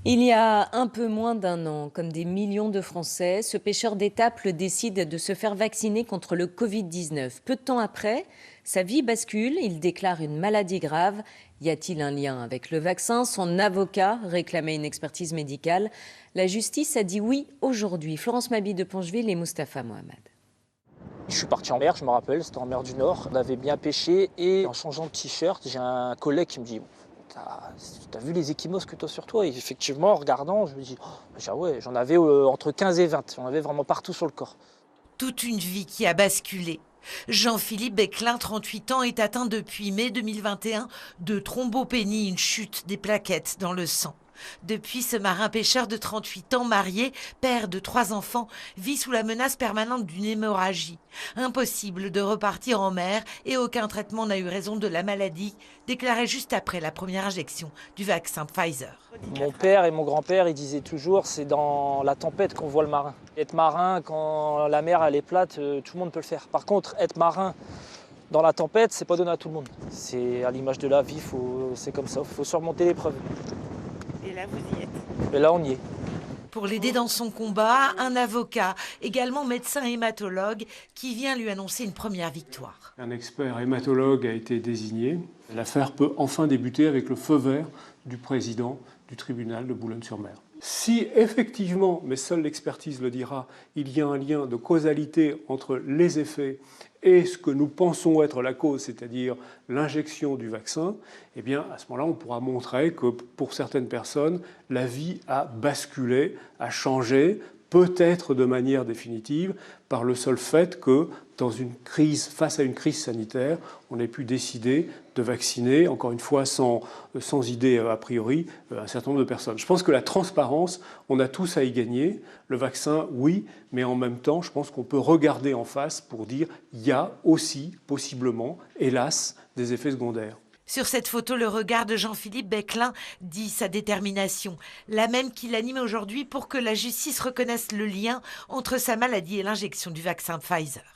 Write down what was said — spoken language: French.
Il y a un peu moins d'un an, comme des millions de Français, ce pêcheur d'étapes décide de se faire vacciner contre le Covid-19. Peu de temps après, sa vie bascule, il déclare une maladie grave. Y a-t-il un lien avec le vaccin? Son avocat réclamait une expertise médicale. La justice a dit oui aujourd'hui. Florence Mabi de Poncheville et Mustapha Mohamed. Je suis parti en mer, je me rappelle, c'était en mer du Nord. On avait bien pêché et en changeant de t-shirt, j'ai un collègue qui me dit T'as vu les ecchymoses que tu as sur toi? Et effectivement, en regardant, je me dis ouais, j'en avais entre 15 et 20. J'en avais vraiment partout sur le corps. Toute une vie qui a basculé. Jean-Philippe Becquelin, 38 ans, est atteint depuis mai 2021 de thrombopénie, une chute des plaquettes dans le sang. Depuis, ce marin-pêcheur de 38 ans, marié, père de 3 enfants, vit sous la menace permanente d'une hémorragie. Impossible de repartir en mer et aucun traitement n'a eu raison de la maladie, déclaré juste après la première injection du vaccin Pfizer. Mon père et mon grand-père, ils disaient toujours c'est dans la tempête qu'on voit le marin. Être marin, quand la mer elle est plate, tout le monde peut le faire. Par contre, être marin dans la tempête, c'est pas donné à tout le monde. C'est à l'image de la vie, c'est comme ça, il faut surmonter l'épreuve. Et là, vous y êtes. Et là, on y est. Pour l'aider dans son combat, un avocat, également médecin hématologue, qui vient lui annoncer une première victoire. Un expert hématologue a été désigné. L'affaire peut enfin débuter avec le feu vert du président du tribunal de Boulogne-sur-Mer. Si effectivement, mais seule l'expertise le dira, il y a un lien de causalité entre les effets et ce que nous pensons être la cause, c'est-à-dire l'injection du vaccin, eh bien à ce moment-là, on pourra montrer que pour certaines personnes, la vie a basculé, a changé, peut-être de manière définitive, par le seul fait que, dans une crise, face à une crise sanitaire, on ait pu décider de vacciner, encore une fois sans idée a priori, un certain nombre de personnes. Je pense que la transparence, on a tous à y gagner. Le vaccin, oui, mais en même temps, je pense qu'on peut regarder en face pour dire il y a aussi, possiblement, hélas, des effets secondaires. Sur cette photo, le regard de Jean-Philippe Becquelin dit sa détermination, la même qui l'anime aujourd'hui pour que la justice reconnaisse le lien entre sa maladie et l'injection du vaccin Pfizer.